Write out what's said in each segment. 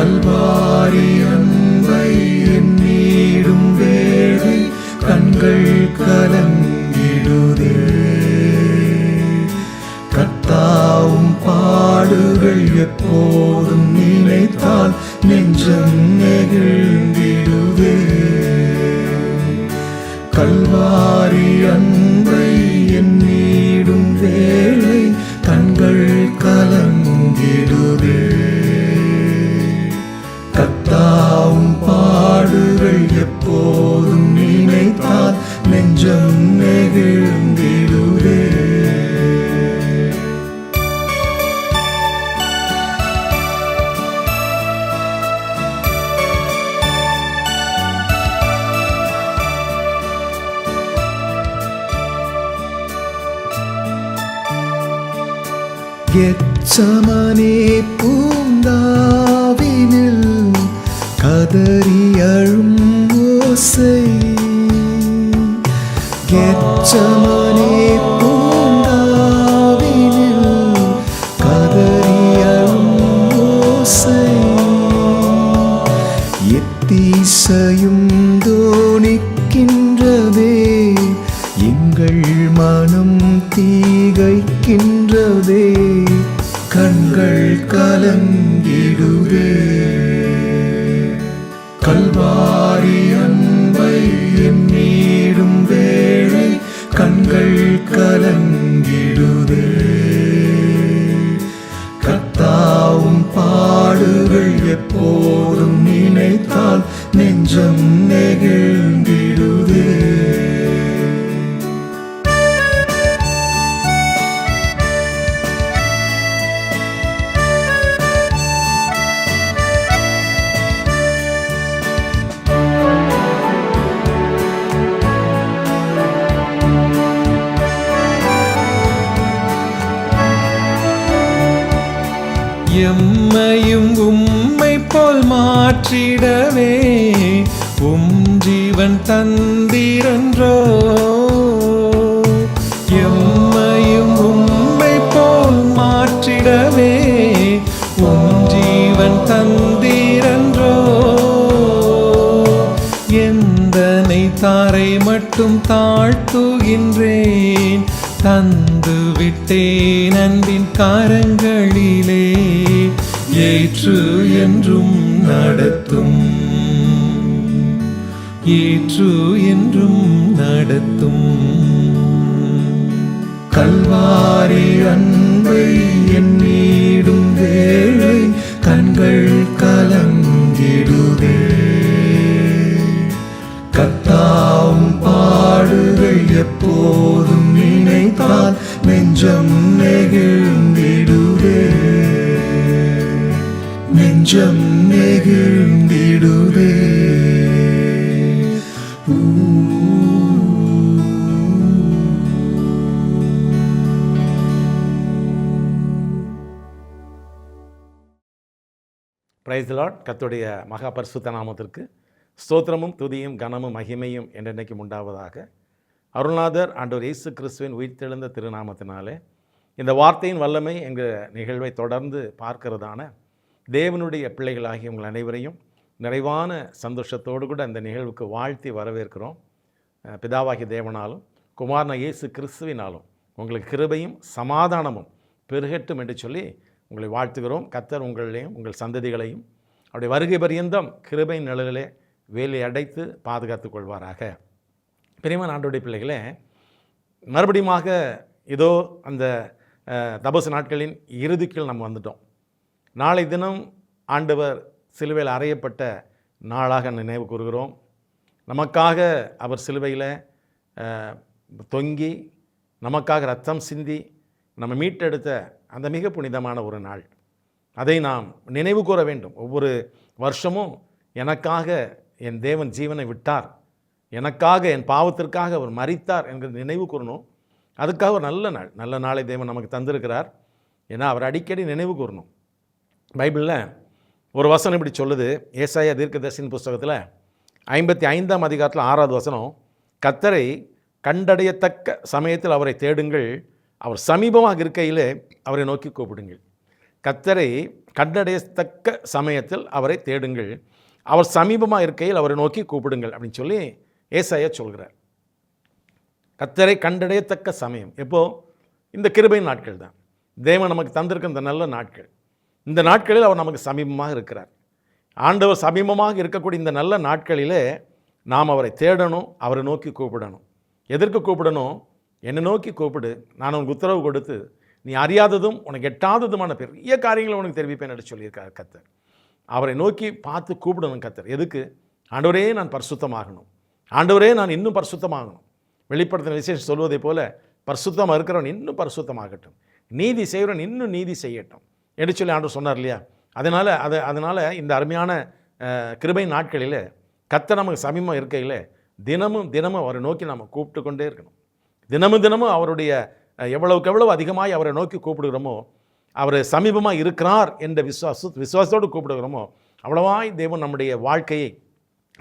கல்வாரி அன்பை எண்ணீடும் வேளை கண்கள் கலங்கிடுதே. கர்த்தாவும் பாடுகள் எப்போதும் நினைத்தால் நெஞ்சம் நெகிழ்ந்திடுதே. கல்வாரி அன்பை எண்ணீடும் வேளை கண்கள் கலங்கிடுதே. கர்த்தாவும் பாடுகள் எப்போதும் நினைத்தால் நெஞ்சம் நெகிழ்ந்திடுதே. கெத்சமனே பூங்காவினில் கதறி அழும் ஓசை. கெத்சமனே பூங்காவினில் கதறி அழும் ஓசை. எத்திசையும் தோணிக்கின்றதே, எங்கள் மனம் தீகைக்கின்றதே. கண்கள் கலங்கிடுதே. கல்வாரி அன்பை எண்ணீடும் வேளை கண்கள் கலங்கிடுதே. கர்த்தாவும் பாடுகள் எப்போதும் நினைத்தால் நெஞ்சம் நெகிழ்ந்திடுதே. எம்மையும் உம்மை போல் மாற்றிடவே ஜீவன் தந்தீரன்றோ. எம்மையும் உம்மை போல் மாற்றிடவே ஜீவன் தந்தீரன்றோ. எந்தனை தாரை மட்டும் தாழ்த்துகின்றேன், தந்து விட்டேன் அன்பின் கரங்களிலே. ஏற்று என்றும் நடத்தும், ஏற்று என்றும் நடத்தும். கல்வாரி அன்பை எண்ணீடும் வேளை கண்கள் கலங்கிடுதே. கர்த்தாவும் பாடுகள் எப்போதும் நினைத்தால் நெஞ்சம் நெகிழ்ந்திடுதே. நெஞ்சம் நெகிழ்ந்திடுதே. Praise the Lord. கர்த்தருடைய மகா பரிசுத்த நாமத்திற்கு ஸ்தோத்திரமும் துதியும் கனமும் மகிமையும் என்றென்னைக்கும் உண்டாவதாக. அருள்நாதர் ஆண்டவர் இயேசு கிறிஸ்துவின் உயிர்த்தெழுந்த திருநாமத்தினாலே இந்த வார்த்தையின் வல்லமை என்கிற நிகழ்வை தொடர்ந்து பார்க்கிறதான தேவனுடைய பிள்ளைகளாகிய உங்கள் அனைவரையும் நிறைவான சந்தோஷத்தோடு கூட அந்த நிகழ்வுக்கு வாழ்த்தி வரவேற்கிறோம். பிதாவாகிய தேவனாலும் குமாரன இயேசு கிறிஸ்துவினாலும் உங்களுக்கு கிருபையும் சமாதானமும் பெருகட்டும் என்று சொல்லி உங்களை வாழ்த்துகிறோம். கர்த்தர் உங்களையும் உங்கள் சந்ததிகளையும் அவருடைய வருகை பரியந்தம் கிருபையின் நிழலிலே வேலை அடைத்து பாதுகாத்துக் கொள்வாராக. பிரியமான ஆண்டவருடைய பிள்ளைகளே, மறுபடியுமாக இதோ அந்த தபசு நாட்களின் இறுதிக்குள் நம்ம வந்துட்டோம். நாளை தினம் ஆண்டவர் சிலுவையில் அறையப்பட்ட நாளாக நினைவு கூறுகிறோம். நமக்காக அவர் சிலுவையில் தொங்கி நமக்காக ரத்தம் சிந்தி நம்ம மீட்டெடுத்த அந்த மிக புனிதமான ஒரு நாள். அதை நாம் நினைவு கூற வேண்டும். ஒவ்வொரு வருஷமும் எனக்காக என் தேவன் ஜீவனை விட்டார், எனக்காக என் பாவத்திற்காக அவர் மரித்தார் என்கிற நினைவு கூறணும். அதுக்காக ஒரு நல்ல நாளை தேவன் நமக்கு தந்திருக்கிறார். ஏன்னா அவர் அடிக்கடி நினைவு கூறணும். பைபிளில் ஒரு வசனம் இப்படி சொல்லுது. ஏசாயா தீர்க்கதரிசியின் புஸ்தகத்தில் 55ஆம் அதிகாரத்தில் 6வது வசனம், கர்த்தரை கண்டடையத்தக்க சமயத்தில் அவரை தேடுங்கள், அவர் சமீபமாக இருக்கையிலே அவரை நோக்கி கூப்பிடுங்கள். கர்த்தரை கண்டடையத்தக்க சமயத்தில் அவரை தேடுங்கள், அவர் சமீபமாக இருக்கையில் அவரை நோக்கி கூப்பிடுங்கள் அப்படின்னு சொல்லி ஏசாயா சொல்கிறார். கர்த்தரை கண்டடையத்தக்க சமயம் எப்போ? இந்த கிருபையின் நாட்கள் தான். தேவன் நமக்கு தந்திருக்க இந்த நல்ல நாட்கள். இந்த நாட்களில் அவர் நமக்கு சமீபமாக இருக்கிறார். ஆண்டவர் சமீபமாக இருக்கக்கூடிய இந்த நல்ல நாட்களிலே நாம் அவரை தேடணும், அவரை நோக்கி கூப்பிடணும். எதற்கு கூப்பிடணும்? என்னை நோக்கி கூப்பிடு, நான் உனக்கு உத்தரவு கொடுத்து நீ அறியாததும் உனக்கு எட்டாததுமான பெரிய காரியங்களை உனக்கு தெரிவிப்பேன் என்று சொல்லியிருக்கார் கர்த்தர். அவரை நோக்கி பார்த்து கூப்பிடணும் கர்த்தர். எதுக்கு? ஆண்டவரே நான் பரிசுத்தமாகணும், ஆண்டவரே நான் இன்னும் பரிசுத்தமாகணும். வெளிப்படுத்தின விசேஷம் சொல்வதை போல பரிசுத்தமாக இருக்கிறவன் இன்னும் பரிசுத்தமாகட்டும், நீதி செய்கிறவன் இன்னும் நீதி செய்யட்டும் என்று சொல்லி ஆண்டவர் சொன்னார் இல்லையா? அதனால் இந்த அருமையான கிருபை நாட்களில் கர்த்தர் நமக்கு சமீபமாக இருக்கையில் தினமும் அவரை நோக்கி நம்ம கூப்பிட்டு கொண்டே இருக்கணும். தினமும் அவருடைய எவ்வளவுக்கு எவ்வளவு அதிகமாய் அவரை நோக்கி கூப்பிடுகிறோமோ, அவர் சமீபமாக இருக்கிறார் என்ற விசுவாசத்தோடு கூப்பிடுகிறோமோ, அவ்வளவாய் தேவன் நம்முடைய வாழ்க்கையை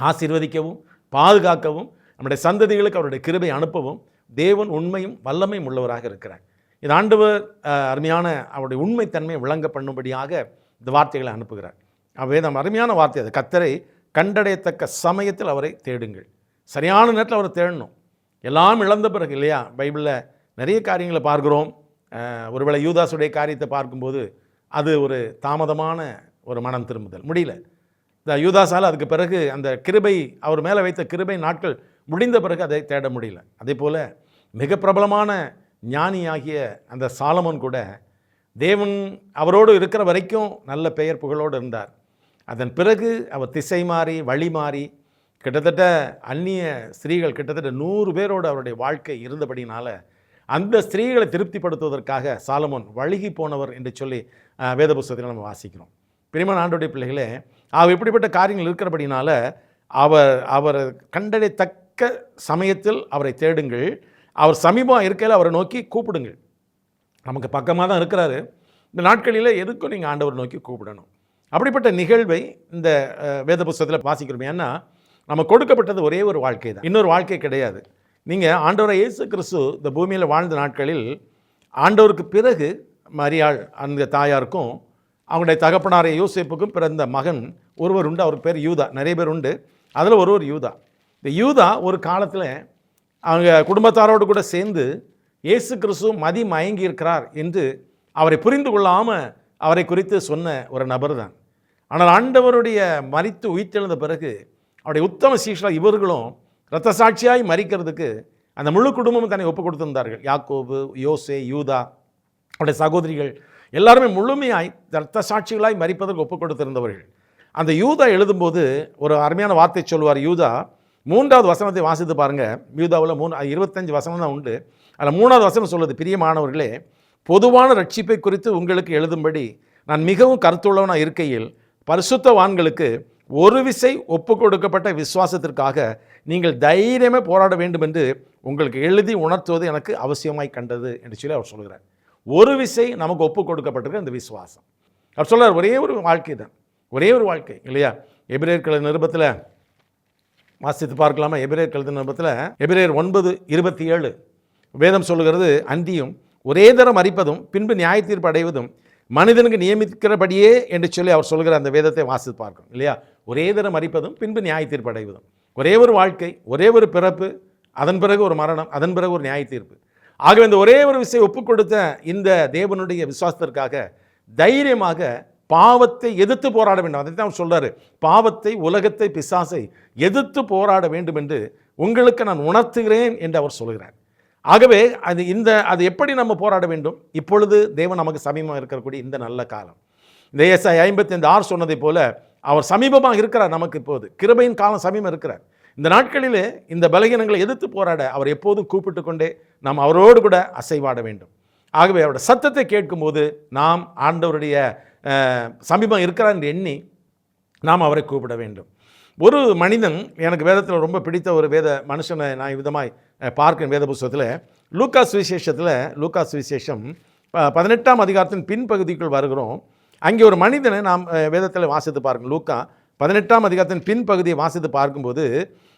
ஆசீர்வதிக்கவும் பாதுகாக்கவும் நம்முடைய சந்ததிகளுக்கு அவருடைய கிருபை அனுப்பவும் தேவன் உண்மையும் வல்லமையும் உள்ளவராக இருக்கிறார். இது ஆண்டவர் அருமையான அவருடைய உண்மைத்தன்மையை விளங்க பண்ணும்படியாக இந்த வார்த்தைகளை அனுப்புகிறார். வேதம் அருமையான வார்த்தை அது. கர்த்தரை கண்டடையத்தக்க சமயத்தில் அவரை தேடுங்கள். சரியான நேரத்தில் அவரை தேடணும். எல்லாம் இழந்த பிறகு இல்லையா? பைபிளில் நிறைய காரியங்களை பார்க்குறோம். ஒருவேளை யூதாசுடைய காரியத்தை பார்க்கும்போது அது ஒரு தாமதமான ஒரு மனம் திரும்புதல், முடியல. இந்த யூதாசால் அதுக்கு பிறகு அந்த கிருபை, அவர் மேலே வைத்த கிருபை நாட்கள் முடிந்த பிறகு அதை தேட முடியல. அதே போல் மிக பிரபலமான ஞானியாகிய அந்த சாலமோன் கூட தேவன் அவரோடு இருக்கிற வரைக்கும் நல்ல பெயர் புகழோடு இருந்தார். அதன் பிறகு அவர் திசை மாறி வழி மாறி கிட்டத்தட்ட அந்நிய ஸ்திரீகள் கிட்டத்தட்ட 100 பேரோடு அவருடைய வாழ்க்கை இருந்தபடினால அந்த ஸ்திரீகளை திருப்திப்படுத்துவதற்காக சாலமோன் வழுகி போனவர் என்று சொல்லி வேத புஸ்தகத்தில் நம்ம வாசிக்கிறோம். பிரியமான ஆண்டவருடைய பிள்ளைகளே, அவர் இப்படிப்பட்ட காரியங்கள் இருக்கிறபடினால அவர் கண்டடையத்தக்க சமயத்தில் அவரை தேடுங்கள், அவர் சமீபமாக இருக்கையில் அவரை நோக்கி கூப்பிடுங்கள். நமக்கு பக்கமாக தான் இருக்கிறாரு. இந்த நாட்களில் எதுக்கும் நீங்கள் ஆண்டவரை நோக்கி கூப்பிடணும். அப்படிப்பட்ட நிகழ்வை இந்த வேத புஸ்தகத்தில் வாசிக்கிறோம். ஏன்னா நம்ம கொடுக்கப்பட்டது ஒரே ஒரு வாழ்க்கை தான், இன்னொரு வாழ்க்கை கிடையாது. நீங்கள் ஆண்டவரை இயேசு கிறிஸ்து இந்த பூமியில் வாழ்ந்த நாட்களில் ஆண்டவருக்கு பிறகு மரியாள் அந்த தாயாருக்கும் அவங்களுடைய தகப்பனாரை யோசேப்புக்கும் பிறந்த மகன் ஒருவர் உண்டு. அவருக்கு பேர் யூதா. நிறைய பேர் உண்டு, அதில் ஒருவர் யூதா. இந்த யூதா ஒரு காலத்தில் அவங்க குடும்பத்தாரோடு கூட சேர்ந்து இயேசு கிறிஸ்து மதி மயங்கி இருக்கிறார் என்று அவரை புரிந்து கொள்ளாமல் அவரை குறித்து சொன்ன ஒரு நபர் தான். ஆனால் ஆண்டவருடைய மரித்து உயிர்த்தெழுந்த பிறகு அவருடைய உத்தம சீஷர்கள் இவர்களும் இரத்த சாட்சியாய் மரிக்கிறதுக்கு அந்த முழு குடும்பமும் தன்னை ஒப்பு கொடுத்திருந்தார்கள். யாக்கோபு, யோசே, யூதா, அவருடைய சகோதரிகள் எல்லாருமே முழுமையாய் இரத்த சாட்சிகளாய் மரிப்பதற்கு ஒப்பு கொடுத்திருந்தவர்கள். அந்த யூதா எழுதும்போது ஒரு அருமையான வார்த்தை சொல்லுவார். யூதா 3வது வசனத்தை வாசித்து பாருங்கள். யூதாவில் 25 வசனம் தான் உண்டு. அதில் 3வது வசனம் சொல்லுது, பிரியமானவர்களே, பொதுவான ரட்சிப்பை குறித்து உங்களுக்கு எழுதும்படி நான் மிகவும் கருத்துள்ளவனாக இருக்கையில் பரிசுத்தவான்களுக்கு ஒரு விசை ஒப்பு கொடுக்கப்பட்ட விசுவாசத்திற்காக நீங்கள் தைரியமாக போராட வேண்டும் என்று உங்களுக்கு எழுதி உணர்த்துவது எனக்கு அவசியமாய் கண்டது என்று சொல்லி அவர் சொல்கிறார். ஒரு விசை நமக்கு ஒப்பு கொடுக்கப்பட்டிருக்க இந்த விசுவாசம். அவர் சொல்கிறார், ஒரே ஒரு வாழ்க்கை தான், ஒரே ஒரு வாழ்க்கை இல்லையா? எபிரேயர் நிருபத்தில் வாசித்து பார்க்கலாமா? எபிரேயர் நிருபத்தில் எபிரேயர் 9:27 வேதம் சொல்லுகிறது, அந்தியும் ஒரே தரம் மரிப்பதும் பின்பு நியாய தீர்ப்பு அடைவதும் மனிதனுக்கு நியமிக்கிறபடியே என்று சொல்லி அவர் சொல்கிற அந்த வேதத்தை வாசித்து பார்க்கணும் இல்லையா? ஒரே தரம் மரிப்பதும் பின்பு நியாய தீர்ப்பு அடைவதும், ஒரே ஒரு வாழ்க்கை, ஒரே ஒரு பிறப்பு, அதன் பிறகு ஒரு மரணம், அதன் பிறகு ஒரு நியாய தீர்ப்பு. ஆகவே இந்த ஒரே ஒரு விஷயம் ஒப்பு கொடுத்த இந்த தேவனுடைய விசுவாசத்திற்காக தைரியமாக பாவத்தை எதிர்த்து போராட வேண்டும். அதை தான் அவர் சொல்றாரு, பாவத்தை, உலகத்தை, பிசாசை எதிர்த்து போராட வேண்டும் என்று உங்களுக்கு நான் உணர்த்துகிறேன் என்று அவர் சொல்கிறார். ஆகவே அது எப்படி நம்ம போராட வேண்டும்? இப்பொழுது தேவன் நமக்கு சமீபமாக இருக்கக்கூடிய இந்த நல்ல காலம், இந்த ஏசாயா 55:6 சொன்னதை போல அவர் சமீபமாக இருக்கிறார். நமக்கு இப்போது கிருபையின் காலம் சமீபம் இருக்கிறார். இந்த நாட்களிலே இந்த பலகீனங்களை எதிர்த்து போராட அவர் எப்போதும் கூப்பிட்டு கொண்டே நாம் அவரோடு கூட அசைவாட வேண்டும். ஆகவே அவருடைய சத்தத்தை கேட்கும்போது நாம் ஆண்டவருடைய சமீபம் இருக்கிறார் என்று எண்ணி நாம் அவரை கூப்பிட வேண்டும். ஒரு மனிதன், எனக்கு வேதத்தில் ரொம்ப பிடித்த ஒரு வேத மனுஷனை நான் விதமாய் பார்க்கிறேன் வேத புஸ்தகத்தில். லூக்கா சுவிசேஷம் 18ஆம் அதிகாரத்தின் பின்பகுதிக்குள் வருகிறோம். அங்கே ஒரு மனிதனை நாம் வேதத்தில் வாசித்து பார்க்கணும். லூக்கா 18ஆம் அதிகாரத்தின் பின்பகுதியை வாசித்து பார்க்கும்போது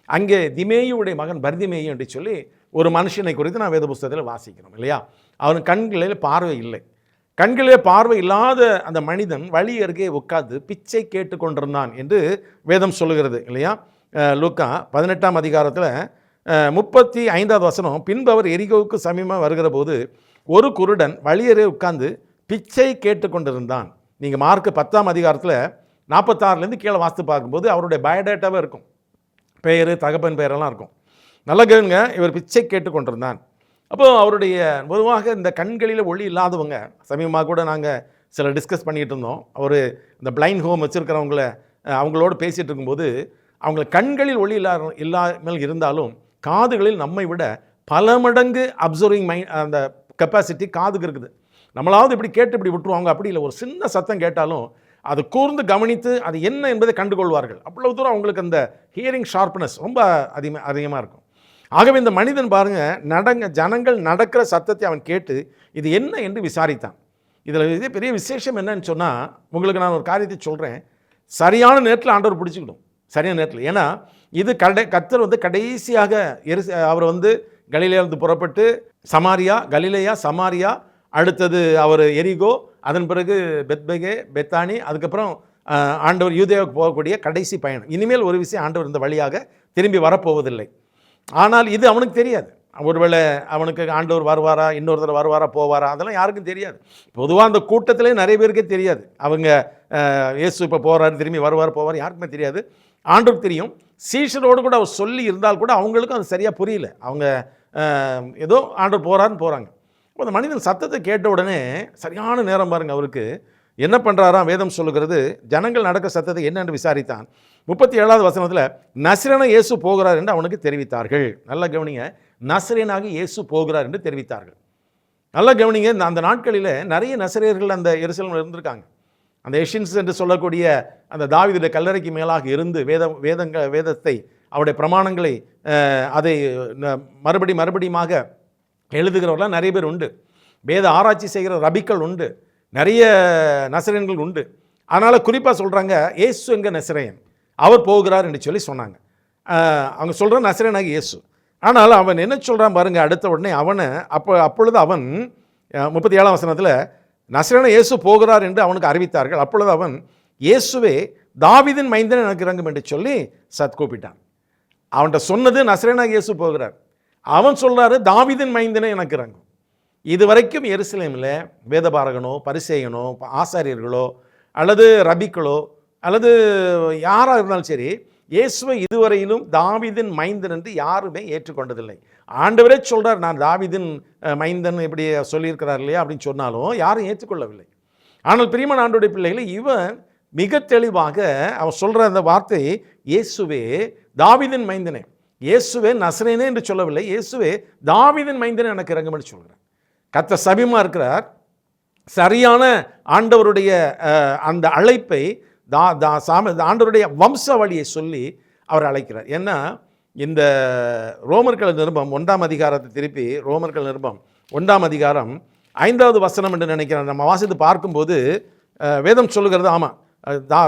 அங்கே திமேயுடைய மகன் பர்திமேயு என்று சொல்லி ஒரு மனுஷனை குறித்து நான் வேத புஸ்தகத்தில் வாசிக்கிறோம் இல்லையா? அவன் கண்களில் பார்வை இல்லை, கண்களிலே பார்வை இல்லாத அந்த மனிதன் வழி அருகே உட்கார்ந்து பிச்சை கேட்டு கொண்டிருந்தான் என்று வேதம் சொல்லுகிறது இல்லையா? லூக்கா 18ஆம் அதிகாரத்தில் 35வது வசனம், பின்பு அவர் எரிகோவுக்கு சமீபமாக வருகிற போது ஒரு குருடன் வழியரே உட்கார்ந்து பிச்சை கேட்டு கொண்டிருந்தான். நீங்கள் மார்க் 10ஆம் அதிகாரத்தில் 46லேருந்து கீழே வாசித்து பார்க்கும்போது அவருடைய பயோடேட்டாவே இருக்கும், பெயர், தகப்பன் பெயரெல்லாம் இருக்கும். நல்ல கேளுங்க, இவர் பிச்சை கேட்டு கொண்டிருந்தான். அப்போது அவருடைய பொதுவாக இந்த கண்களில் ஒளி இல்லாதவங்க, சமீபமாக கூட நாங்கள் சில டிஸ்கஸ் பண்ணிகிட்டு இருந்தோம். அவர் இந்த பிளைண்ட் ஹோம் வச்சுருக்கிறவங்கள அவங்களோடு பேசிகிட்டு இருக்கும்போது, அவங்கள கண்களில் ஒளி இல்லாமல் இருந்தாலும் காதுகளில் நம்மை விட பல மடங்கு அப்சர்விங் அந்த கெப்பாசிட்டி காதுக்கு இருக்குது. நம்மளாவது இப்படி கேட்டு இப்படி விட்டுருவாங்க, அப்படி இல்லை. ஒரு சின்ன சத்தம் கேட்டாலும் அது கூர்ந்து கவனித்து அது என்ன என்பதை கண்டுகொள்வார்கள். அவ்வளவு தூரம் அவங்களுக்கு அந்த ஹியரிங் ஷார்ப்னஸ் ரொம்ப அதிகமாக இருக்கும். ஆகவே இந்த மனிதன் பாருங்க, ஜனங்கள் நடக்கிற சத்தத்தை அவன் கேட்டு இது என்ன என்று விசாரித்தான். இதில் இதே பெரிய விசேஷம் என்னன்னு சொன்னால், உங்களுக்கு நான் ஒரு காரியத்தை சொல்கிறேன். சரியான நேரத்தில் ஆண்டவர் பிடிச்சிக்கிடும், சரியான நேரத்தில். ஏன்னா இது கர்த்தர் கடைசியாக அவர் கலிலேயிலிருந்து புறப்பட்டு கலிலேயா, சமாரியா, அடுத்தது அவர் எரிகோ, அதன் பிறகு பெத்பகே, பெத்தானி, அதுக்கப்புறம் ஆண்டவர் யூதேயாவுக்கு போகக்கூடிய கடைசி பயணம். இனிமேல் ஒரு விஷயம், ஆண்டவர் இந்த வழியாக திரும்பி வரப்போவதில்லை. ஆனால் இது அவனுக்கு தெரியாது. ஒருவேளை அவனுக்கு ஆண்டவர் வருவாரா, இன்னொருத்தர் வருவாரா, போவாரா, அதெல்லாம் யாருக்கும் தெரியாது. பொதுவாக அந்த கூட்டத்திலே நிறைய பேருக்கே தெரியாது. அவங்க இயேசு இப்போ போகிறாரு, திரும்பி வருவார், போவார், யாருக்குமே தெரியாது. ஆண்டவருக்கு தெரியும். சீஷரோடு கூட அவர் சொல்லி இருந்தால் கூட அவங்களுக்கும் அது சரியாக புரியல. அவங்க ஏதோ ஆண்டவர் போகிறாருன்னு போகிறாங்க. அப்போ அந்த மனிதன் சத்தத்தை கேட்ட உடனே சரியான நேரம் பாருங்கள், அவருக்கு என்ன பண்ணுறாராம்? வேதம் சொல்லுகிறது, ஜனங்கள் நடக்க சத்தத்தை என்னென்று விசாரித்தான். 37வது வசனத்தில் நசரேனாக இயேசு போகிறார் என்று அவனுக்கு தெரிவித்தார்கள். நல்லா கவனிங்க, நசரேனாக இயேசு போகிறார் என்று தெரிவித்தார்கள். நல்லா கவனிங்க, அந்த நாட்களில் நிறைய நசரேயர்கள் அந்த எருசலேமில் இருந்திருக்காங்க. அந்த எஷின்ஸ் என்று சொல்லக்கூடிய அந்த தாவீதுடைய கல்லறைக்கு மேலாக இருந்து வேதத்தை, அவருடைய பிரமாணங்களை அதை மறுபடியுமாக எழுதுகிறவர்களாம் நிறைய பேர் உண்டு. வேத ஆராய்ச்சி செய்கிற ரபிக்கள் உண்டு, நிறைய நசரேயன்கள் உண்டு. அதனால் குறிப்பாக சொல்கிறாங்க, இயேசு எங்க நசரேயன், அவர் போகிறார் என்று சொன்னாங்க. அவங்க சொல்கிற நசரேயனாக இயேசு. ஆனால் அவன் என்ன சொல்கிறான் பாருங்க, அடுத்த உடனே அவனை அப்பொழுது அவன் 37ஆம் வசனத்தில் நசரேயனாக இயேசு போகிறார் என்று அவனுக்கு அறிவித்தார்கள். அப்பொழுது அவன், இயேசுவே தாவீதின் மைந்தன் எனக்கு இறங்கும் என்று சொல்லி கூப்பிட்டான். அவன்கிட்ட சொன்னது நசரேயனாக இயேசு போகிறார். அவன் சொல்கிறாரு, தாவீதின் மைந்தனே எனக்கு இறங்கும். இதுவரைக்கும் எருசலேமில் வேதபாரகனோ, பரிசேயனோ, ஆசாரியர்களோ அல்லது ரபிக்களோ அல்லது யாராக இருந்தாலும் சரி, இயேசுவை இதுவரையிலும் தாவீதின் மைந்தன் என்று யாருமே ஏற்றுக்கொண்டதில்லை. ஆண்டவரே சொல்கிறார், நான் தாவீதின் மைந்தன் இப்படி சொல்லியிருக்கிறார் இல்லையா அப்படின்னு சொன்னாலும் யாரும் ஏற்றுக்கொள்ளவில்லை. ஆனால் பிரியமான ஆண்டவருடைய பிள்ளைகளை, இவன் மிக தெளிவாக அவன் சொல்கிற அந்த வார்த்தை, இயேசுவே தாவீதின் மைந்தனே, இயேசுவே நசரேனே என்று சொல்லவில்லை, இயேசுவே தாவீதின் மைந்தனே எனக்கு இறங்கும்னு சொல்கிறார். கர்த்தர் சபியமாக இருக்கிறார். சரியான ஆண்டவருடைய அந்த அழைப்பை ஆண்டவருடைய வம்சாவளியை சொல்லி அவர் அழைக்கிறார். ஏன்னா இந்த ரோமர்கள் நிருபம் 1ஆம் அதிகாரத்தை திருப்பி ரோமர்கள் நிருபம் 1ஆம் அதிகாரம் 5வது வசனம் என்று நினைக்கிறேன், நம்ம வாசித்து பார்க்கும்போது வேதம் சொல்லுகிறது. ஆமாம்,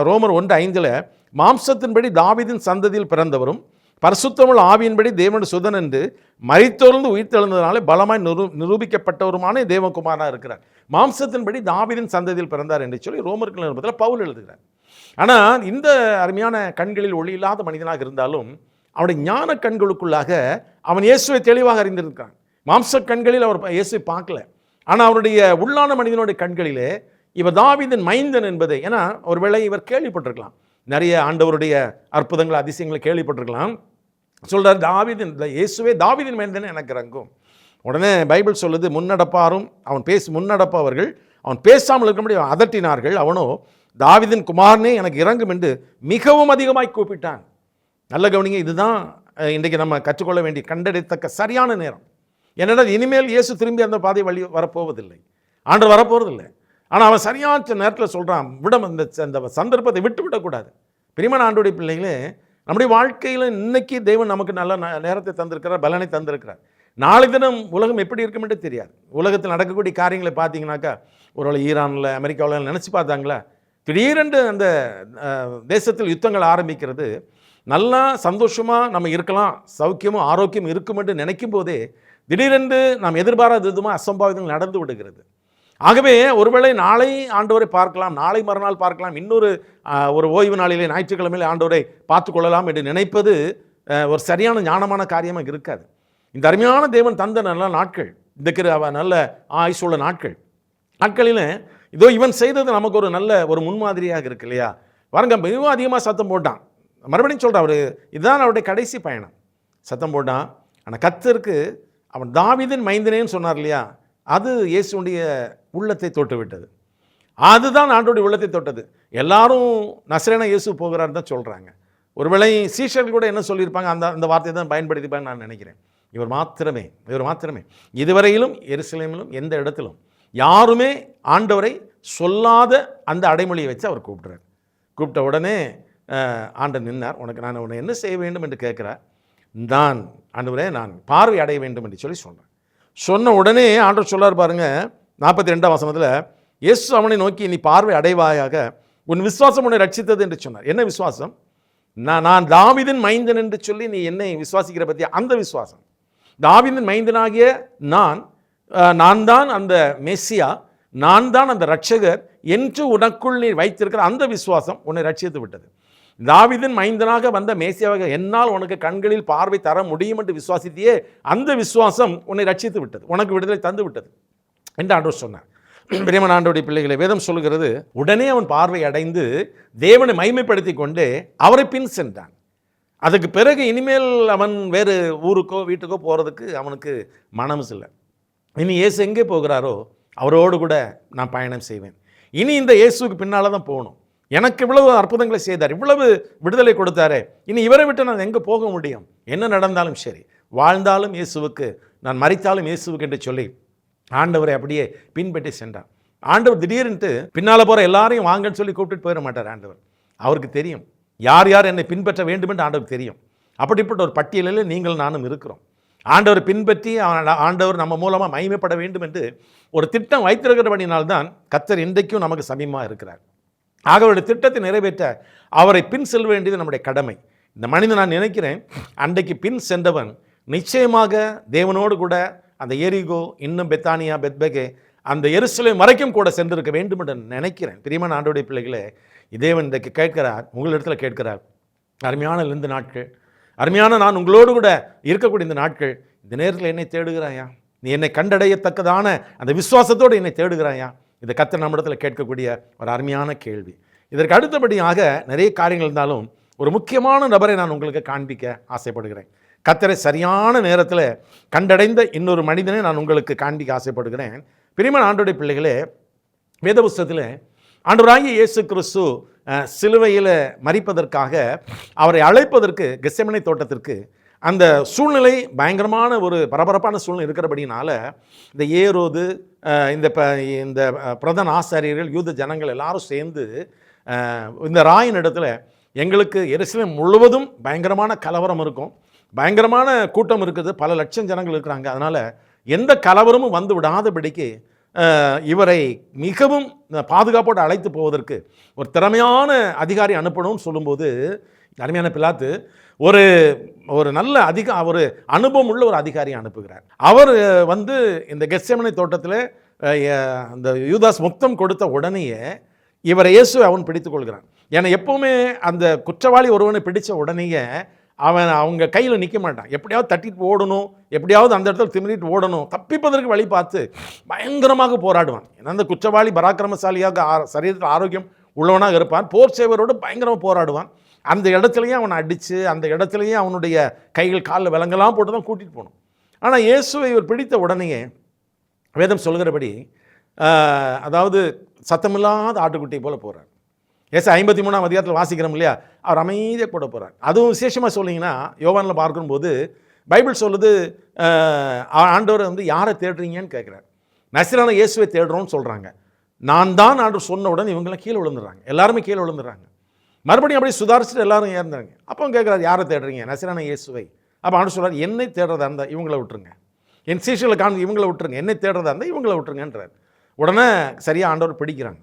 ரோமர் 1:5 மாம்சத்தின்படி தாவீதின் சந்ததியில் பிறந்தவரும் பரிசுத்தமுள்ள ஆவியின்படி தேவனுடைய சுதன் என்று மரித்தோர்ந்து உயிர்த்தெழுந்ததனாலே பலமாய் நிரூபிக்கப்பட்டவருமான தேவகுமாரனாக இருக்கிறார். மாம்சத்தின்படி தாவீதின் சந்ததியில் பிறந்தார் என்று சொல்லி ரோமர்கள் நிருபத்தில் பவுல் எழுதுகிறார். ஆனால் இந்த அருமையான கண்களில் ஒளி இல்லாத மனிதனாக இருந்தாலும் அவனுடைய ஞான கண்களுக்குள்ளாக அவன் இயேசுவை தெளிவாக அறிந்திருக்கிறான். மாம்ச கண்களில் அவர் இயேசுவை பார்க்கல, ஆனால் அவருடைய உள்ளான மனிதனுடைய கண்களிலே இவர் தாவீதின் மைந்தன் என்பதை, ஏன்னா ஒருவேளை இவர் கேள்விப்பட்டிருக்கலாம், நிறைய ஆண்டவருடைய அற்புதங்கள் அதிசயங்களை கேள்விப்பட்டிருக்கலாம். சொல்கிறார், இயேசுவே தாவீதின் மைந்தன் எனக்கு இறங்கும். உடனே பைபிள் சொல்லுது, முன்னடப்பாரும் முன்னடப்பவர்கள் அவன் பேசாமல் இருக்கும்படி அதட்டினார்கள். அவனோ தாவீதின் குமாரனே எனக்கு இறங்கும் என்று மிகவும் அதிகமாய் கூப்பிட்டான். நல்ல கவனிங்க, இதுதான் இன்றைக்கு நம்ம கற்றுக்கொள்ள வேண்டிய கண்டறியத்தக்க சரியான நேரம். என்னென்னா இனிமேல் இயேசு திரும்பி அந்த பாதை வழி வரப்போவதில்லை, ஆண்டவர் வரப்போவதில்லை. ஆனால் அவன் சரியான நேரத்தில் சொல்கிறான், அந்த சந்தர்ப்பத்தை விட்டுவிடக்கூடாது. பிரியமான ஆண்டவருடைய பிள்ளைகளே, நம்முடைய வாழ்க்கையில் இன்னைக்கு தேவன் நமக்கு நல்ல நேரத்தை தந்திருக்கிறார், பலனை தந்திருக்கிறார். நாளை தினம் உலகம் எப்படி இருக்கும் என்று தெரியாது. உலகத்தில் நடக்கக்கூடிய காரியங்களை பார்த்தீங்கன்னாக்கா, ஒருவேளை ஈரானில், அமெரிக்காவில் நினச்சி பார்த்தாங்களா, திடீரென்று அந்த தேசத்தில் யுத்தங்கள் ஆரம்பிக்கிறது. நல்லா சந்தோஷமாக நம்ம இருக்கலாம், சௌக்கியமும் ஆரோக்கியம் இருக்கும் என்று நினைக்கும் போதே திடீரென்று நாம் எதிர்பாராத விதமாக அசம்பாவிதங்கள் நடந்து விடுகிறது. ஆகவே ஒருவேளை நாளை ஆண்டவரை பார்க்கலாம், நாளை மறுநாள் பார்க்கலாம், இன்னொரு ஒரு ஓய்வு நாளிலே ஞாயிற்றுக்கிழமையிலே ஆண்டவரை பார்த்து கொள்ளலாம் என்று நினைப்பது ஒரு சரியான ஞானமான காரியமாக இருக்காது. இந்த அருமையான தேவன் தந்த நல்ல நாட்கள், இந்த நல்ல ஆயுசுள்ள நாட்களில் இதோ இவன் செய்தது நமக்கு ஒரு நல்ல ஒரு முன்மாதிரியாக இருக்கு இல்லையா? பாருங்க, மிகவும் அதிகமாக சத்தம் போட்டான். மறுபடியும் சொல்கிறான், இதுதான் அவருடைய கடைசி பயணம். சத்தம் போட்டான். ஆனால் கர்த்தருக்கு அவன் தாவீதின் மைந்தனேன்னு சொன்னார் இல்லையா? அது இயேசுடைய உள்ளத்தை தொட்டு விட்டது. அதுதான் ஆண்டோடைய உள்ளத்தை தொட்டது. எல்லாரும் நசரேனா இயேசு போகிறார் தான் சொல்கிறாங்க. ஒருவேளை சீஷர்கள் கூட என்ன சொல்லியிருப்பாங்க, அந்த வார்த்தையை தான் பயன்படுத்திப்பாங்க நான் நினைக்கிறேன். இவர் மாத்திரமே இதுவரையிலும் எருசலேமிலும் எந்த இடத்திலும் யாருமே ஆண்டவரை சொல்லாத அந்த அடைமொழியை வச்சு அவர் கூப்பிட்ட உடனே ஆண்டவர் நின்னார். நான் உன்னை என்ன செய்ய வேண்டும் என்று கேட்குறார். நான் ஆண்டவரே, நான் பார்வை அடைய வேண்டும் என்று சொல்கிறேன். சொன்ன உடனே ஆண்டவர் சொல்லார் பாருங்க, 42ஆம் வசனத்தில், இயேசு அவனை நோக்கி, நீ பார்வை அடைவாயாக, உன் விசுவாசம் உன்னை ரட்சித்தது என்று சொன்னார். என்ன விசுவாசம்? நான் தாவீதின் மைந்தன் என்று சொல்லி நீ என்னை விசுவாசிக்கிற பற்றியா? அந்த விசுவாசம். தாவீதின் மைந்தனாகிய நான் தான் அந்த மெஸ்ஸியா, நான் தான் அந்த ரட்சகர் என்று உனக்குள் நீ வைத்திருக்கிற அந்த விசுவாசம் உன்னை ரட்சித்து விட்டது. தாவீதின் மைந்தனாக வந்த மேசியாவாக என்னால் உனக்கு கண்களில் பார்வை தர முடியும் என்று விசுவாசித்தியே, அந்த விசுவாசம் உன்னை ரட்சித்து விட்டது, உனக்கு விடுதலை தந்து விட்டது என்று ஆண்டவர் சொன்னார். பிரியமான ஆண்டவருடைய பிள்ளைகளை, வேதம் சொல்லுகிறது, உடனே அவன் பார்வை அடைந்து தேவனை மகிமைப்படுத்தி கொண்டு அவரை பின் சென்றான். அதுக்கு பிறகு இனிமேல் அவன் வேறு ஊருக்கோ வீட்டுக்கோ போகிறதுக்கு அவனுக்கு மனசு இல்லை. இனி இயேசு எங்கே போகிறாரோ அவரோடு கூட நான் பயணம் செய்வேன். இனி இந்த இயேசுக்கு பின்னால் தான் போகணும். எனக்கு இவ்வளவு அற்புதங்களை செய்தார், இவ்வளவு விடுதலை கொடுத்தாரே, இனி இவரை விட்டு நான் எங்கே போக முடியும்? என்ன நடந்தாலும் சரி, வாழ்ந்தாலும் இயேசுவுக்கு, நான் மரித்தாலும் இயேசுவுக்கு என்று சொல்லி ஆண்டவரை அப்படியே பின்பற்றி சென்றார். ஆண்டவர் திடீர்னு பின்னால் போகிற எல்லாரையும் வாங்கன்னு சொல்லி கூப்பிட்டு போயிட மாட்டார் ஆண்டவர். அவருக்கு தெரியும் யார் யார் என்னை பின்பற்ற வேண்டும் என்று ஆண்டவர் தெரியும். அப்படிப்பட்ட ஒரு பட்டியலில் நீங்கள் நானும் இருக்கிறோம். ஆண்டவர் பின்பற்றி ஆண்டவர் நம்ம மூலமாக மகிமைப்பட வேண்டும் என்று ஒரு திட்டம் வைத்திருக்கிறபடினால்தான் கர்த்தர் இன்றைக்கும் நமக்கு சமீபமாக இருக்கிறார். ஆக அவருடைய திட்டத்தை நிறைவேற்ற அவரை பின் செல்ல வேண்டியது நம்முடைய கடமை. இந்த மனிதன், நான் நினைக்கிறேன், அன்றைக்கு பின் சென்றவன் நிச்சயமாக தேவனோடு கூட அந்த எரிகோ, இன்னும் பெத்தானியா, பெத்பகே, அந்த எருசலேம் வரைக்கும் கூட சென்றிருக்க வேண்டும் என்று நினைக்கிறேன். பிரியமான ஆண்டவருடைய பிள்ளைகளே, தேவன் இன்றைக்கு கேட்கிறார், உங்களிடத்தில் கேட்கிறார், அருமையான இந்த நாட்கள், அருமையான நான் உங்களோடு கூட இருக்கக்கூடிய இந்த நாட்கள், இந்த நேரத்தில் என்னை தேடுகிறாயா? நீ என்னை கண்டடையத்தக்கதான அந்த விசுவாசத்தோடு என்னை தேடுகிறாயா? இதை கர்த்தர் நம்மிடத்தில் கேட்கக்கூடிய ஒரு அருமையான கேள்வி. இதற்கு அடுத்தபடியாக நிறைய காரியங்கள் இருந்தாலும் ஒரு முக்கியமான நபரை நான் உங்களுக்கு காண்பிக்க ஆசைப்படுகிறேன். கர்த்தரை சரியான நேரத்தில் கண்டடைந்த இன்னொரு மனிதனை நான் உங்களுக்கு காண்பிக்க ஆசைப்படுகிறேன். பிரியமான ஆண்டவருடைய பிள்ளைகளே, வேத புஸ்தகத்தில் ஆண்டவராகிய இயேசு கிறிஸ்து சிலுவையில் மரிப்பதற்காக அவரை அழைப்பதற்கு கெத்செமனே தோட்டத்திற்கு அந்த சூழ்நிலை பயங்கரமான ஒரு பரபரப்பான சூழ்நிலை இருக்கிறபடினால இந்த ஏரோது, இந்த பிரதான ஆசாரியர்கள், யூத ஜனங்கள் எல்லாரும் சேர்ந்து இந்த ராயின் இடத்துல, எங்களுக்கு எருசலேம் முழுவதும் பயங்கரமான கலவரம் இருக்கும், பயங்கரமான கூட்டம் இருக்குது, பல லட்சம் ஜனங்கள் இருக்கிறாங்க, அதனால் எந்த கலவரமும் வந்து விடாதபடிக்கு இவரை மிகவும் பாதுகாப்போடு அழைத்து போவதற்கு ஒரு திறமையான அதிகாரி அனுப்பணும்னு சொல்லும்போது, அருமையான பிலாத்து ஒரு நல்ல ஒரு அனுபவம் உள்ள ஒரு அதிகாரியை அனுப்புகிறார். அவர் வந்து இந்த கெத்செமனே தோட்டத்தில் அந்த யூதாஸ் முத்தம் கொடுத்த உடனேயே இவரை இயேசு அவன் பிடித்து கொள்கிறான். ஏன்னா எப்பவுமே அந்த குற்றவாளி ஒருவனை பிடித்த உடனேயே அவங்க கையில் நிற்க மாட்டான், எப்படியாவது தட்டிட்டு ஓடணும், எப்படியாவது அந்த இடத்துல திமிரிட்டு ஓடணும், தப்பிப்பதற்கு வழி பார்த்து பயங்கரமாக போராடுவான். ஏன்னா அந்த குற்றவாளி பராக்கிரமசாலியாக, சரீரத்தில் ஆரோக்கியம் உள்ளவனாக இருப்பான், போர் சேவரோடு பயங்கரமாக போராடுவான். அந்த இடத்துலையும் அவனை அடித்து, அந்த இடத்துலையும் அவனுடைய கைகள் காலில் விலங்கெல்லாம் போட்டு தான் கூட்டிகிட்டு போகணும். ஆனால் இயேசுவை இவர் பிடித்த உடனேயே வேதம் சொல்கிறபடி, அதாவது சத்தமில்லாத ஆட்டுக்குட்டி போல் போகிறார். ஏசு 53ஆம் அதிகாரத்தில் வாசிக்கிறோம் இல்லையா, அவர் அமைதியாக கூட போகிறார். அதுவும் விசேஷமாக சொல்லிங்கன்னா, யோவானில் பார்க்கும்போது பைபிள் சொல்லுது, ஆண்டவர் வந்து யாரை தேடுறீங்கன்னு கேட்குறார். நசரேயனான இயேசுவை தேடுறோன்னு சொல்கிறாங்க. நான் தான் ஆண்டவர் சொன்ன உடனே இவங்களாம் கீழே விழுந்துடுறாங்க, எல்லாருமே கீழே விழுந்துடுறாங்க. மறுபடியும் அப்படியே சுதாரிச்சுட்டு எல்லாரும் ஏறினாங்க. அப்போ கேட்குறாரு, யாரை தேடுறீங்க? நசரேயனான இயேசுவை. அப்போ ஆண்டவர் சொல்கிறார், என்னை தேடுறதா இருந்தால் இவங்களை விட்டுருங்க, என் சீஷர்களை இவங்களை விட்டுருங்க, என்னை தேடுறதா இருந்தால் இவங்களை விட்டுருங்கன்றார். உடனே சரியாக ஆண்டவர் பிடிக்கிறாங்க.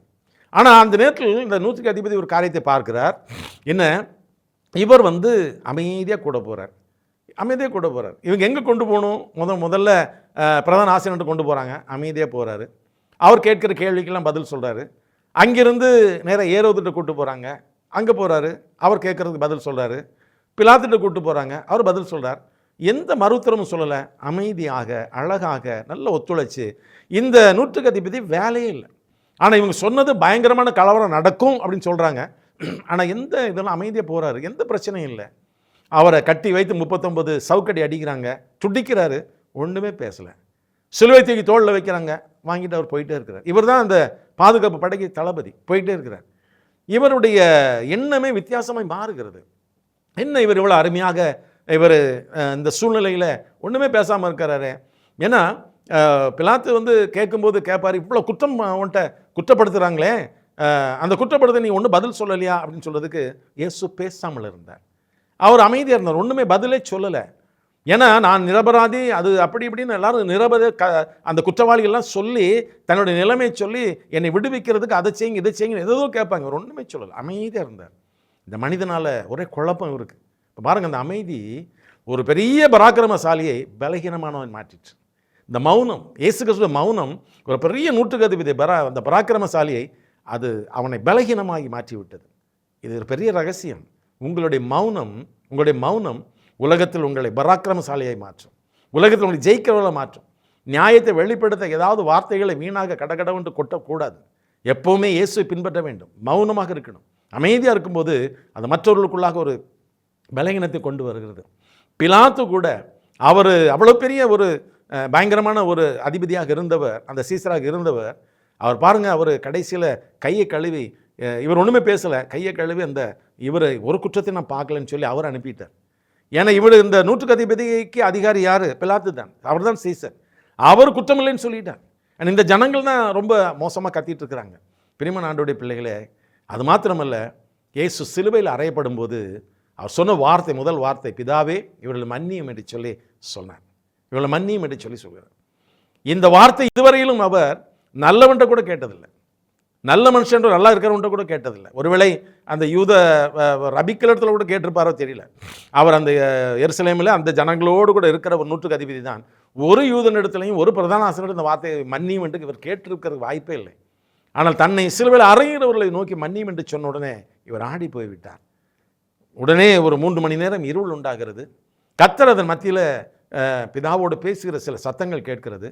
ஆனால் அந்த நேரத்தில் இந்த 100க்கு அதிபதி ஒரு காரியத்தை பார்க்கிறார். என்ன, இவர் வந்து அமைதியாக கூட போகிறார். இவங்க எங்கே கொண்டு போகணும்? முதல்ல பிரதான ஆசிரியர்கிட்ட கொண்டு போகிறாங்க, அமைதியாக போகிறாரு. அவர் கேட்குற கேள்விக்கெல்லாம் பதில் சொல்கிறாரு. அங்கிருந்து நேராக ஏரோதுகிட்ட கூப்பிட்டு போகிறாங்க, அங்கே போகிறாரு, அவர் கேட்குறதுக்கு பதில் சொல்கிறாரு. பிலாத்துகிட்ட கூப்பிட்டு போகிறாங்க, அவர் பதில் சொல்கிறார். எந்த மறுத்தரமும் சொல்லலை, அமைதியாக அழகாக நல்ல ஒத்துழைச்சு. இந்த நூற்றுக்கு அதிபதி வேலையே இல்லை. ஆனால் இவங்க சொன்னது பயங்கரமான கலவரம் நடக்கும் அப்படின்னு சொல்கிறாங்க. ஆனால் எந்த இதெல்லாம் அமைதியாக போகிறாரு, எந்த பிரச்சனையும் இல்லை. அவரை கட்டி வைத்து 39 சவுக்கடி அடிக்கிறாங்க, துடிக்கிறாரு, ஒன்றுமே பேசலை. சிலுவை தூக்கி தோளில் வைக்கிறாங்க, வாங்கிட்டு அவர் போயிட்டே இருக்கிறார். இவர் தான் அந்த பாதுகாப்பு படைக்கு தளபதி, போயிட்டே இருக்கிறார். இவருடைய எண்ணமே வித்தியாசமாய் மாறுகிறது. என்ன இவர் இவ்வளோ அருமையாக இவர் இந்த சூழ்நிலையில் ஒன்றுமே பேசாமல் இருக்கிறாரு. ஏன்னா பிலாத்து கேட்கும்போது கேட்பார், இவ்வளோ குற்றம் அவன்கிட்ட குற்றப்படுத்துகிறாங்களே, அந்த குற்றப்படுத்த நீ ஒன்றும் பதில் சொல்லலையா அப்படின்னு சொல்கிறதுக்கு இயேசு பேசாமல் இருந்தார். அவர் அமைதியாக இருந்தார், ஒன்றுமே பதிலே சொல்லலை. ஏன்னா நான் நிரபராதி, அது அப்படி இப்படின்னு எல்லாரும் அந்த குற்றவாளிகள்லாம் சொல்லி தன்னுடைய நிலைமையை சொல்லி என்னை விடுவிக்கிறதுக்கு அதை செய்யுங்க இதை செய்யுங்க ஏதோ கேட்பாங்க. அவர் ஒன்றுமே சொல்லலை, அமைதியாக இருந்தார். இந்த மனிதனால் ஒரே குழப்பம் இருக்கு. இப்போ பாருங்கள், அந்த அமைதி ஒரு பெரிய பராக்கிரமசாலியை பலகீனமானவன் மாற்றிட்டு. இந்த மௌனம், இயேசு கிறிஸ்துவ மௌனம் ஒரு பெரிய நூற்றுக்கு அதிபதி அந்த பராக்கிரமசாலியை அது அவனை பலகீனமாகி மாற்றி விட்டது. இது ஒரு பெரிய ரகசியம். உங்களுடைய மௌனம் உலகத்தில் உங்களை பராக்கிரமசாலியை மாற்றும், உலகத்தில் உங்களை ஜெயிக்கிறவர்களை மாற்றும். நியாயத்தை வெளிப்படுத்த ஏதாவது வார்த்தைகளை வீணாக கடகடவென்று கொட்டக்கூடாது. எப்போவுமே இயேசுவை பின்பற்ற வேண்டும், மௌனமாக இருக்கணும். அமைதியாக இருக்கும்போது அது மற்றவர்களுக்குள்ளாக ஒரு பலகீனத்தை கொண்டு வருகிறது. பிலாத்து கூட அவர் அவ்வளோ பெரிய ஒரு பயங்கரமான ஒரு அதிபதியாக இருந்தவர், அந்த சீசராக இருந்தவர். அவர் பாருங்கள், அவர் கடைசியில் கையை கழுவி, இவர் ஒன்றுமே பேசலை, கையை கழுவி இவர் ஒரு குற்றத்தை நான் பார்க்கலன்னு சொல்லி அவர் அனுப்பிட்டார். ஏன்னா இவர் இந்த நூற்றுக்கு அதிபதிக்கு அதிகாரி யார்? பிலாத்து தான், அவர் தான் சீசர். அவர் குற்றமில்லைன்னு சொல்லிட்டார். இந்த ஜனங்கள் தான் ரொம்ப மோசமாக கத்திட்டு இருக்கிறாங்க. பிரியமான ஆண்டவருடைய பிள்ளைகளே, அது மாத்திரமல்ல, இயேசு சிலுவையில் அறையப்படும் போது அவர் சொன்ன வார்த்தை, முதல் வார்த்தை, பிதாவே இவர்கள் மன்னியும் என்று சொல்லி சொன்னார். இவளை மன்னியும் என்று சொல்லி சொல்கிறார். இந்த வார்த்தை இதுவரையிலும் அவர் நல்லவன்ட்ட கூட கேட்டதில்லை, நல்ல மனுஷன் நல்லா இருக்கிறவன்ட்ட கூட கேட்டதில்லை. ஒருவேளை அந்த யூத ரபிக்களத்தில் கூட கேட்டிருப்பாரோ தெரியல. அவர் அந்த எருசலேமில் அந்த ஜனங்களோடு கூட இருக்கிற ஒரு நூற்றுக்கு அதிபதி தான். ஒரு யூதனிடத்துலையும் ஒரு பிரதான ஆசிரியர் இந்த வார்த்தையை மன்னியும் என்று இவர் கேட்டிருக்கிறது வாய்ப்பே இல்லை. ஆனால் தன்னை சிலுவையில் அறைகிறவர்களை நோக்கி மன்னியும் என்று சொன்ன உடனே இவர் ஆடி போய்விட்டார். உடனே ஒரு 3 மணி நேரம் இருள் உண்டாகிறது. கர்த்தர் அதன் மத்தியில் பிதாவோடு பேசுகிற சில சத்தங்கள் கேட்கிறது.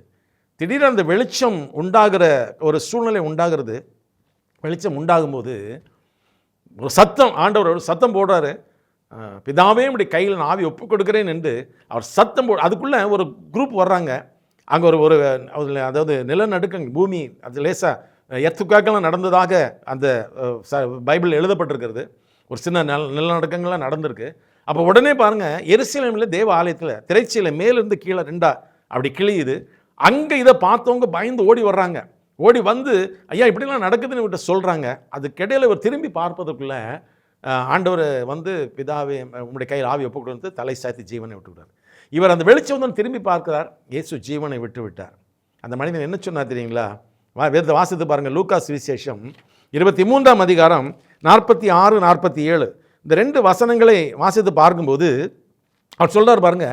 திடீரென அந்த வெளிச்சம் உண்டாகிற ஒரு சூழ்நிலை உண்டாகிறது. வெளிச்சம் உண்டாகும்போது ஒரு சத்தம், ஆண்டவர் ஒரு சத்தம் போடுறாரு, பிதாவே இப்படி கையில் நான் ஆவி ஒப்புக் கொடுக்கிறேன் என்று அவர் சத்தம் அதுக்குள்ளே ஒரு குரூப் வர்றாங்க. அங்கே ஒரு அதாவது நிலநடுக்கம், பூமி அது லேசாக எர்த்துக்காக்கெல்லாம் நடந்ததாக அந்த பைபிள் எழுதப்பட்டிருக்கிறது. ஒரு சின்ன நிலநடுக்கங்கள்லாம் நடந்திருக்கு. அப்போ உடனே பாருங்கள், எருசலேமில் தேவ ஆலயத்தில் திரைச்சீலை மேலிருந்து கீழே 2 அப்படி கிழியுது. அங்கே இதை பார்த்தவங்க பயந்து ஓடி வர்றாங்க. ஓடி வந்து ஐயா இப்படிலாம் நடக்குதுன்னு விட்டு சொல்கிறாங்க. அதுக்கிடையில் இவர் திரும்பி பார்ப்பதற்குள்ளே ஆண்டவர் பிதாவே உங்களுடைய கையில் ஆவி ஒப்புக் கொடுத்து தலை சாய்த்து ஜீவனை விட்டுவிட்டார். இவர் அந்த வெளிச்சம் திரும்பி பார்க்கிறார், இயேசு ஜீவனை விட்டு விட்டார். அந்த மனிதன் என்ன சொன்னார் தெரியுங்களா? வேதத்தை வாசித்து பாருங்கள். லூக்கா சுவிசேஷம் 23ஆம் அதிகாரம் 46, 47 இந்த 2 வசனங்களை வாசித்து பார்க்கும்போது அவர் சொல்கிறார் பாருங்க,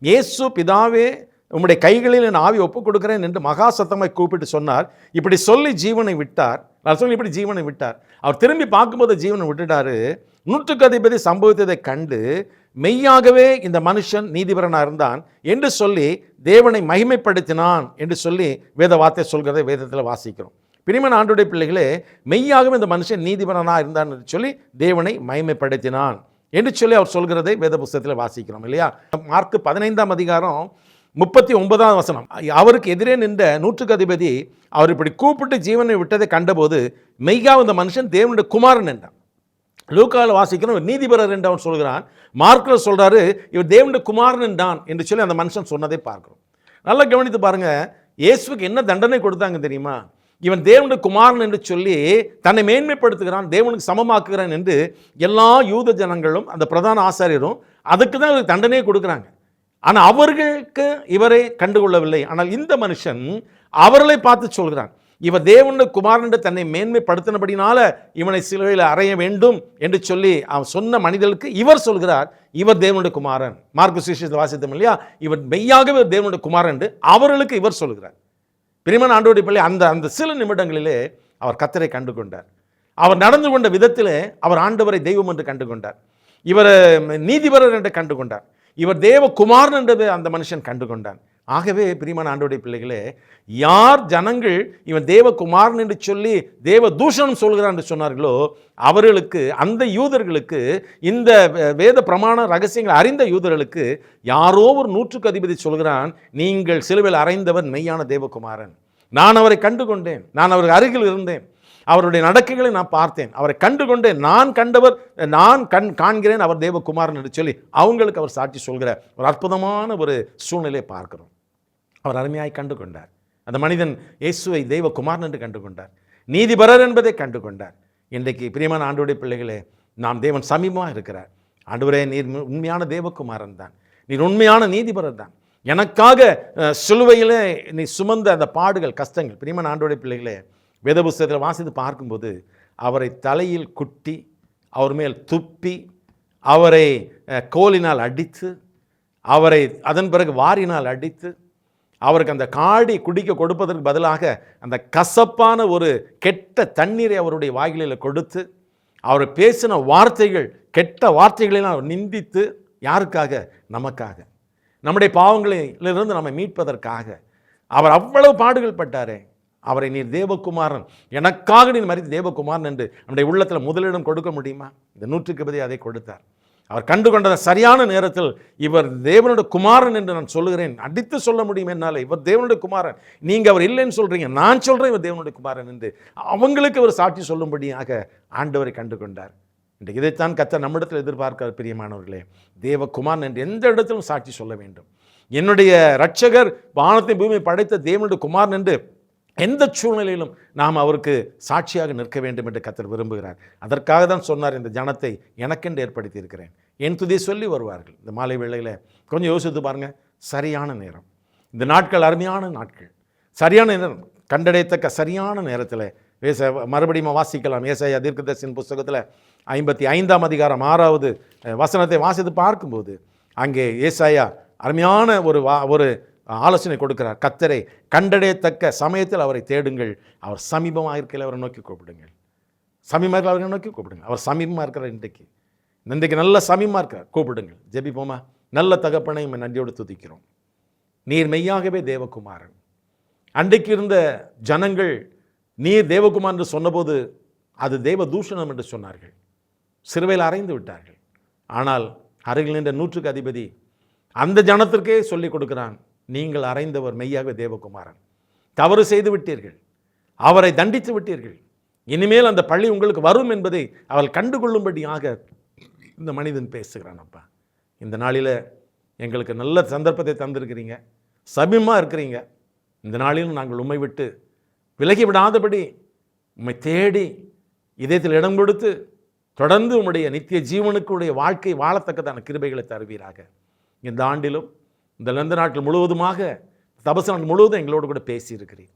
இயேசு பிதாவே உம்முடைய கைகளில் என் ஆவி ஒப்புக் கொடுக்கிறேன் என்று மகா சத்தமாய் கூப்பிட்டு சொன்னார். இப்படி சொல்லி ஜீவனை விட்டார். நான் சொல்லி இப்படி ஜீவனை விட்டார். அவர் திரும்பி பார்க்கும்போது ஜீவனை விட்டுட்டாரு. நூற்றுக்கு அதிபதி சம்பவித்ததை கண்டு மெய்யாகவே இந்த மனுஷன் நீதிபரனாக இருந்தான் என்று சொல்லி தேவனை மகிமைப்படுத்தினான் என்று சொல்லி வேத வார்த்தை சொல்கிறதை வேதத்தில் வாசிக்கிறோம். பிரியமான ஆண்டவருடைய பிள்ளைகளே, மெய்யாகவே இந்த மனுஷன் நீதிபரனாக இருந்தான் என்று சொல்லி தேவனை மகிமைப்படுத்தினான் என்று சொல்லி அவர் சொல்கிறதை வேத புஸ்தகத்தில் வாசிக்கிறோம் இல்லையா? மார்க்கு 15ஆம் அதிகாரம் 39ஆம் வசனம், அவருக்கு எதிரே நின்ற நூற்றுக்கு அதிபதி அவர் இப்படி கூப்பிட்டு ஜீவனை விட்டதை கண்டபோது மெய்யாக இந்த மனுஷன் தேவனுடைய குமாரன் என்றான். லூக்காவில் வாசிக்கிறோம் நீதிபரர் என்று அவன் சொல்கிறான். மார்க்கில் சொல்கிறாரு இவர் தேவனுடைய குமாரன் என்றான் என்று சொல்லி அந்த மனுஷன் சொன்னதை பார்க்கிறோம். நல்லா கவனித்து பாருங்க, இயேசுக்கு என்ன தண்டனை கொடுத்தாங்க தெரியுமா? இவன் தேவனுடைய குமாரன் என்று சொல்லி தன்னை மேன்மைப்படுத்துகிறான், தேவனுக்கு சமமாக்குகிறான் என்று எல்லா யூத ஜனங்களும் அந்த பிரதான ஆசாரியரும் அதுக்கு தான் இவருக்கு தண்டனையை கொடுக்குறாங்க. ஆனால் அவர்களுக்கு இவரை கண்டுகொள்ளவில்லை. ஆனால் இந்த மனுஷன் அவர்களை பார்த்து சொல்கிறான், இவர் தேவனுடைய குமாரன் என்று தன்னை மேன்மைப்படுத்தினபடினால இவனை சிலுவையில் அறைய வேண்டும் என்று சொல்லி அவன் சொன்ன மனிதர்களுக்கு இவர் சொல்கிறார், இவர் தேவனுடைய குமாரன். மார்க்கு சுவிசேஷத்தை வாசித்தோம் இல்லையா? இவர் மெய்யாகவே தேவனுடைய குமாரன் என்று அவர்களுக்கு இவர் சொல்கிறார். பிரியமான ஆண்டவருடைய பிள்ளை, அந்த சில நிமிடங்களிலே அவர் கர்த்தரை கண்டு கொண்டார். அவர் நடந்து கொண்ட விதத்திலே அவர் ஆண்டவரை தெய்வம் என்று கண்டு கொண்டார். இவர் நீதிபரர் என்று கண்டு கொண்டார். இவர் தேவகுமாரன் என்றதை அந்த மனுஷன் கண்டு கொண்டான். ஆகவே பிரியமான ஆண்டவருடைய பிள்ளைகளே, யார் ஜனங்கள் இவன் தேவகுமாரன் என்று சொல்லி தேவ தூஷணம் சொல்கிறான் என்று சொன்னார்களோ, அவர்களுக்கு, அந்த யூதர்களுக்கு, இந்த வேத பிரமாண ரகசியங்களை அறிந்த யூதர்களுக்கு யாரோ ஒரு 100க்கு அதிபதி சொல்கிறான், நீங்கள் சிலுவையில் அறைந்தவன் மெய்யான தேவகுமாரன். நான் அவரை கண்டு கொண்டேன், நான் அவருக்கு அருகில் இருந்தேன், அவருடைய நடக்கைகளை நான் பார்த்தேன், அவரை கண்டு கொண்டேன், நான் கண்டவர், நான் காண்கிறேன் அவர் தேவகுமாரன் என்று சொல்லி அவங்களுக்கு அவர் சாட்சி சொல்கிற ஒரு அற்புதமான ஒரு சூழ்நிலையை பார்க்கிறோம். அவர் அருமையாய் கண்டு கொண்டார். அந்த மனிதன் இயேசுவை தெய்வகுமாரன் என்று கண்டு கொண்டார். நீதிபரர் என்பதை கண்டு கொண்டார். இன்றைக்கு பிரியமான ஆண்டவருடைய பிள்ளைகளே, நாம் தேவன் சமீபமாக இருக்கிறார். ஆண்டவரே, நீர் உண்மையான தேவகுமாரன் தான், நீர் உண்மையான நீதிபரர் தான். எனக்காக சிலுவையிலே நீ சுமந்த அந்த பாடுகள், கஷ்டங்கள், பிரியமான ஆண்டவருடைய பிள்ளைகளே, வேத புஸ்தகத்தில் வாசித்து பார்க்கும்போது அவரை தலையில் குட்டி, அவர் மேல் துப்பி, அவரை கோலினால் அடித்து, அவரை அதன் பிறகு வாரினால் அடித்து, அவருக்கு அந்த காடி குடிக்க கொடுப்பதற்கு பதிலாக அந்த கசப்பான ஒரு கெட்ட தண்ணீரை அவருடைய வாயிலில் கொடுத்து, அவர் பேசின வார்த்தைகள், கெட்ட வார்த்தைகளெல்லாம் அவர் நிந்தித்து, யாருக்காக? நமக்காக, நம்முடைய பாவங்களிலிருந்து நம்மை மீட்பதற்காக அவர் அவ்வளவு பாடுகள் பட்டாரே. அவரை நீர் தேவகுமாரன், எனக்காக நீர் மரித்த தேவகுமாரன் என்று நம்முடைய உள்ளத்தில் முதலிடம் கொடுக்க முடியுமா? இந்த 100க்கு பதில் அதை கொடுத்தார். அவர் கண்டு கொண்ட சரியான நேரத்தில் இவர் தேவனுடைய குமாரன் என்று நான் சொல்லுகிறேன், அடித்து சொல்ல முடியும் என்னால், இவர் தேவனுடைய குமாரன், நீங்கள் அவர் இல்லைன்னு சொல்கிறீங்க, நான் சொல்கிறேன் இவர் தேவனுடைய குமாரன் என்று அவங்களுக்கு ஒரு சாட்சி சொல்லும்படியாக ஆண்டவரை கண்டு கொண்டார். இன்றைக்கு இதைத்தான் கர்த்தர் நம்மிடத்தில் எதிர்பார்க்கிறார். பிரியமானவர்களே, தேவகுமாரன் என்று எந்த இடத்திலும் சாட்சி சொல்ல வேண்டும். என்னுடைய இரட்சகர் வானத்தை பூமி படைத்த தேவனுடைய குமாரன் என்று எந்த சூழ்நிலையிலும் நாம் அவருக்கு சாட்சியாக நிற்க வேண்டும் என்று கர்த்தர் விரும்புகிறார். அதற்காக தான் சொன்னார், இந்த ஜனத்தை எனக்கென்று ஏற்படுத்தி இருக்கிறேன், என் துதியை சொல்லி வருவார்கள். இந்த மாலை வேளையில் கொஞ்சம் யோசித்து பாருங்கள், சரியான நேரம், இந்த நாட்கள் அருமையான நாட்கள், சரியான நேரம், கண்டடையத்தக்க சரியான நேரத்தில் மறுபடியும் வாசிக்கலாம். ஏசாயா தீர்க்கதரிசியின் புஸ்தகத்தில் 55ஆம் அதிகாரம் 6வது வசனத்தை வாசித்து பார்க்கும்போது அங்கே ஏசாயா அருமையான ஒரு ஆலோசனை கொடுக்கிறார். கர்த்தரை கண்டடையத்தக்க சமயத்தில் அவரை தேடுங்கள், அவர் சமீபமாக இருக்கிற அவரை நோக்கி கூப்பிடுங்கள், சமீபமாக இருக்கிற அவரை நோக்கி கூப்பிடுங்கள். அவர் சமீபமாக இருக்கிறார். இன்றைக்கு நல்ல சமீபமாக இருக்கிறார், கூப்பிடுங்கள். ஜெபிப்போமா? நல்ல தகப்பனை நன்றியோடு துதிக்கிறோம். நீர் மெய்யாகவே தேவகுமாரன். அன்றைக்கு இருந்த ஜனங்கள் நீர் தேவகுமாரன் என்று சொன்னபோது அது தேவ தூஷணம் என்று சொன்னார்கள், சிறுவையில் அறைந்து விட்டார்கள். ஆனால் அருகில் நின்ற 100க்கு அதிபதி அந்த ஜனத்திற்கே சொல்லிக் கொடுக்கிறான், நீங்கள் அறைந்தவர் மெய்யாகவே தேவகுமாரன், தவறு செய்து விட்டீர்கள், அவரை தண்டித்து விட்டீர்கள், இனிமேல் அந்த பழி உங்களுக்கு வரும் என்பதை அவள் கண்டுகொள்ளும்படியாக இந்த மனிதன் பேசுகிறான். அப்பா, இந்த நாளில் எங்களுக்கு நல்ல சந்தர்ப்பத்தை தந்திருக்கிறீங்க, சமீபமாக இருக்கிறீங்க. இந்த நாளிலும் நாங்கள் உம்மை விட்டு விலகி விடாதபடி உம்மை தேடி இதயத்தில் இடம் கொடுத்து தொடர்ந்து உம்முடைய நித்திய ஜீவனுக்குடைய வாழ்க்கை வாழத்தக்கதான கிருபைகளை தருவீராக. இந்த ஆண்டிலும் இந்த லந்த நாட்கள் முழுவதுமாக, தபசு நாட்கள் முழுவதும் எங்களோடு கூட பேசியிருக்கிறீர்.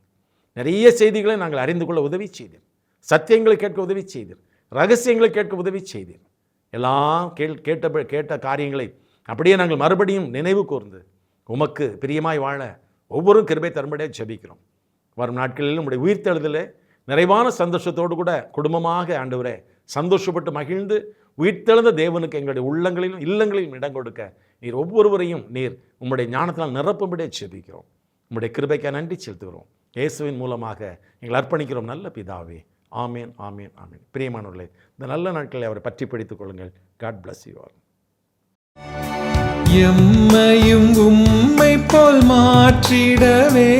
நிறைய செய்திகளை நாங்கள் அறிந்து கொள்ள உதவி செய்தீர், சத்தியங்களை கேட்க உதவி செய்தீர், ரகசியங்களை கேட்க உதவி செய்தீர். எல்லாம் கேட்ட காரியங்களை அப்படியே நாங்கள் மறுபடியும் நினைவு கூர்ந்து உமக்கு பிரியமாய் வாழ ஒவ்வொரு கிருபை தரும்படியாக ஜெபிக்கிறோம். வரும் நாட்களில் உம்முடைய உயிர்த்தெழுதலே நிறைவான சந்தோஷத்தோடு கூட குடும்பமாக ஆண்டவரே சந்தோஷப்பட்டு மகிழ்ந்து உயிர்த்தெழுந்த தேவனுக்கு எங்களுடைய உள்ளங்களிலும் இல்லங்களிலும் இடம் கொடுக்க நீர் ஒவ்வொருவரையும் நீர் உம்முடைய ஞானத்தினால் நிரப்பும்படியே ஜெபிக்கிறோம். உம்முடைய கிருபைக்கு நன்றி செலுத்துகிறோம். இயேசுவின் மூலமாக எங்களை அர்ப்பணிக்கிறோம் நல்ல பிதாவே. ஆமேன், ஆமேன், ஆமேன். பிரியமானவர்களே, இந்த நல்ல நாட்களை அவரை பற்றி பிடித்துக் கொள்ளுங்கள். God bless you all. எம்மையும் உம்மை போல் மாற்றிடவே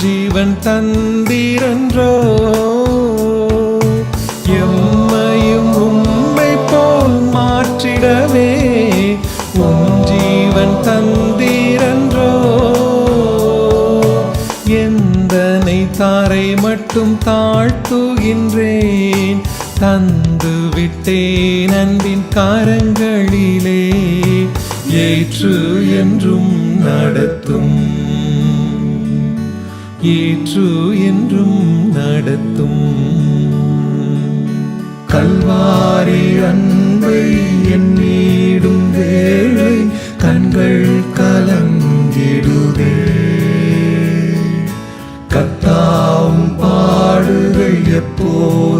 ஜீவன் தந்தீரன்றோ, எம்மையும் உம்மை போல் மாற்றிடவே ஜீவன் தந்தீரன்றோ, எந்தனை தாரை மட்டும் தாழ்த்துகின்றேன், தந்து விட்டேன் அன்பின் காரங்களிலே, ஏற்று என்றும் நடத்தும், ஏற்று என்றும் நடத்தும். கல்வாரி அன்பை எண்ணிடும் வேளை கண்கள் கலங்கிடுதே, எப்போதும்